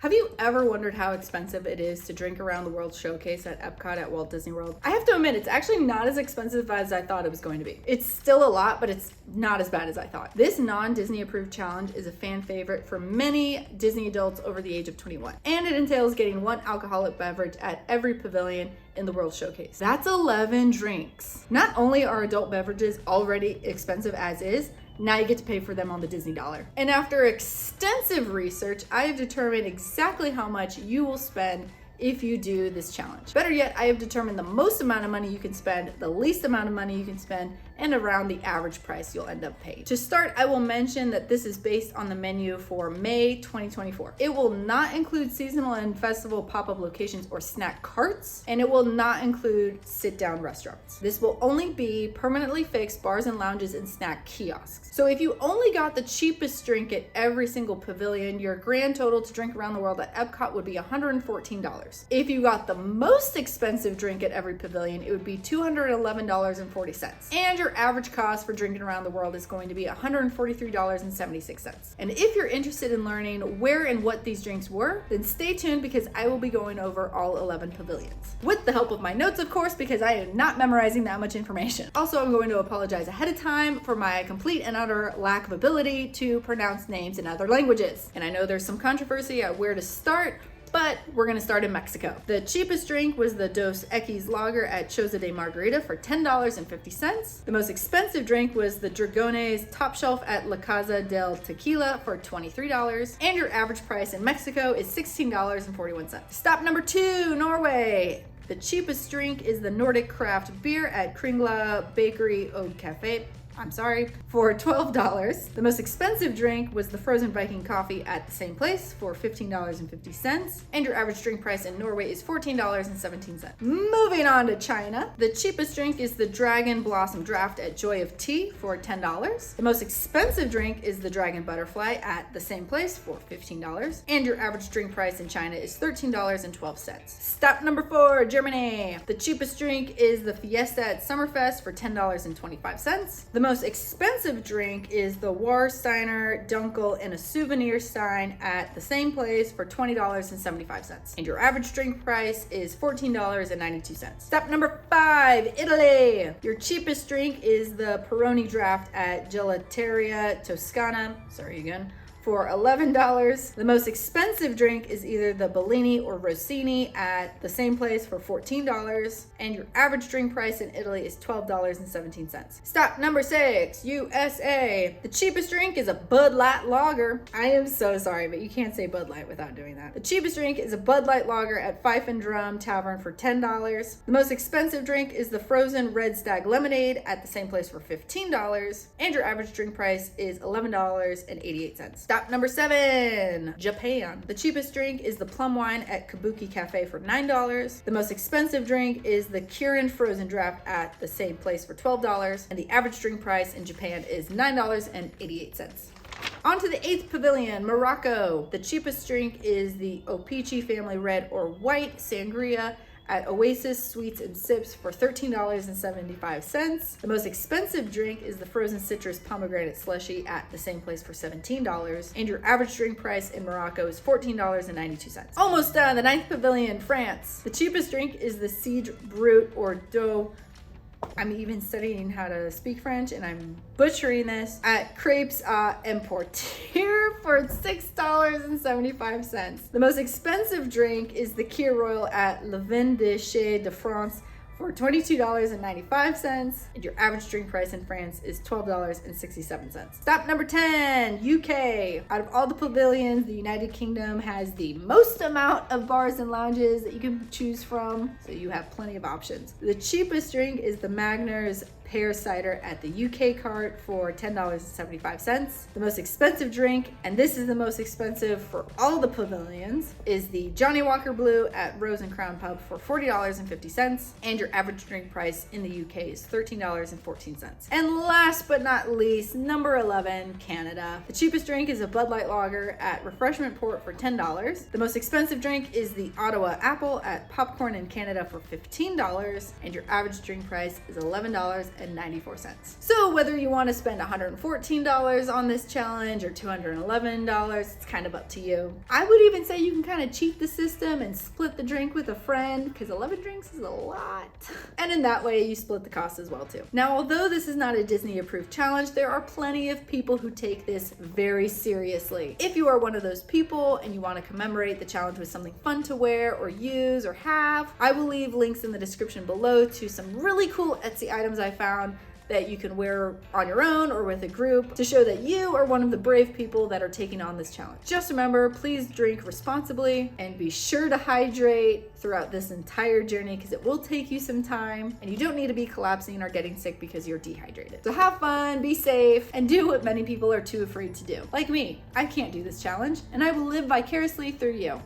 Have you ever wondered how expensive it is to drink around the World Showcase at EPCOT at Walt Disney World? I have to admit, it's actually not as expensive as I thought it was going to be. It's still a lot, but it's not as bad as I thought. This non-Disney approved challenge is a fan favorite for many Disney adults over the age of 21, and it entails getting one alcoholic beverage at every pavilion in the World Showcase. That's 11 drinks. Not only are adult beverages already expensive as is, now you get to pay for them on the Disney dollar. And after extensive research, I have determined exactly how much you will spend if you do this challenge. Better yet, I have determined the most amount of money you can spend, the least amount of money you can spend, and around the average price you'll end up paying. To start, I will mention that this is based on the menu for May 2024. It will not include seasonal and festival pop-up locations or snack carts, and it will not include sit-down restaurants. This will only be permanently fixed bars and lounges and snack kiosks. So if you only got the cheapest drink at every single pavilion, your grand total to drink around the world at Epcot would be $114. If you got the most expensive drink at every pavilion, it would be $211.40. And your average cost for drinking around the world is going to be $143.76. And if you're interested in learning where and what these drinks were, then stay tuned because I will be going over all 11 pavilions. With the help of my notes, of course, because I am not memorizing that much information. Also, I'm going to apologize ahead of time for my complete and utter lack of ability to pronounce names in other languages. And I know there's some controversy at where to start, but we're gonna start in Mexico. The cheapest drink was the Dos Equis lager at Choza de Margarita for $10.50. The most expensive drink was the Dragones Top Shelf at La Casa del Tequila for $23. And your average price in Mexico is $16.41. Stop number 2, Norway. The cheapest drink is the Nordic craft beer at Kringla Bakery og Cafe. For $12. The most expensive drink was the frozen Viking coffee at the same place for $15.50. And your average drink price in Norway is $14.17. Moving on to China. The cheapest drink is the Dragon Blossom Draft at Joy of Tea for $10. The most expensive drink is the Dragon Butterfly at the same place for $15. And your average drink price in China is $13.12. Stop number 4, Germany. The cheapest drink is the Fiesta at Summerfest for $10.25. The most expensive drink is the Warsteiner Dunkel in a souvenir stein at the same place for $20.75. And your average drink price is $14.92. Stop number 5, Italy. Your cheapest drink is the Peroni Draft at Gelateria Toscana. Sorry again. For $11. The most expensive drink is either the Bellini or Rossini at the same place for $14. And your average drink price in Italy is $12.17. Stop number 6, USA. The cheapest drink is a Bud Light lager. I am so sorry, but you can't say Bud Light without doing that. The cheapest drink is a Bud Light lager at Fife and Drum Tavern for $10. The most expensive drink is the frozen Red Stag lemonade at the same place for $15. And your average drink price is $11.88. Stop number 7, Japan. The cheapest drink is the plum wine at Kabuki Cafe for $9. The most expensive drink is the Kirin frozen draft at the same place for $12. And the average drink price in Japan is $9.88. On to the 8th pavilion, Morocco. The cheapest drink is the Opichi Family Red or White Sangria at Oasis Sweets and Sips for $13.75. The most expensive drink is the frozen citrus pomegranate slushy at the same place for $17. And your average drink price in Morocco is $14.92. Almost done, the 9th pavilion, France. The cheapest drink is the Cidre Brut or Doux. I'm even studying how to speak French and I'm butchering this at Crepes Emportier for $6.75. The most expensive drink is the Kir Royal at Le Vin de Chez de France for $22.95. And your average drink price in France is $12.67. Stop number 10, UK. Out of all the pavilions, the United Kingdom has the most amount of bars and lounges that you can choose from, so you have plenty of options. The cheapest drink is the Magners pear cider at the UK cart for $10.75. The most expensive drink, and this is the most expensive for all the pavilions, is the Johnny Walker Blue at Rose and Crown Pub for $40.50. And your average drink price in the UK is $13.14. And last but not least, number 11, Canada. The cheapest drink is a Bud Light lager at Refreshment Port for $10. The most expensive drink is the Ottawa Apple at Popcorn in Canada for $15. And your average drink price is $11.50. So whether you want to spend $114 on this challenge or $211, it's kind of up to you. I would even say you can kind of cheat the system and split the drink with a friend, because 11 drinks is a lot. And in that way, you split the cost as well too. Now, although this is not a Disney approved challenge, there are plenty of people who take this very seriously. If you are one of those people and you want to commemorate the challenge with something fun to wear or use or have, I will leave links in the description below to some really cool Etsy items I found that you can wear on your own or with a group to show that you are one of the brave people that are taking on this challenge. Just remember, please drink responsibly and be sure to hydrate throughout this entire journey, because it will take you some time and you don't need to be collapsing or getting sick because you're dehydrated. So have fun, be safe, and do what many people are too afraid to do. Like me, I can't do this challenge and I will live vicariously through you.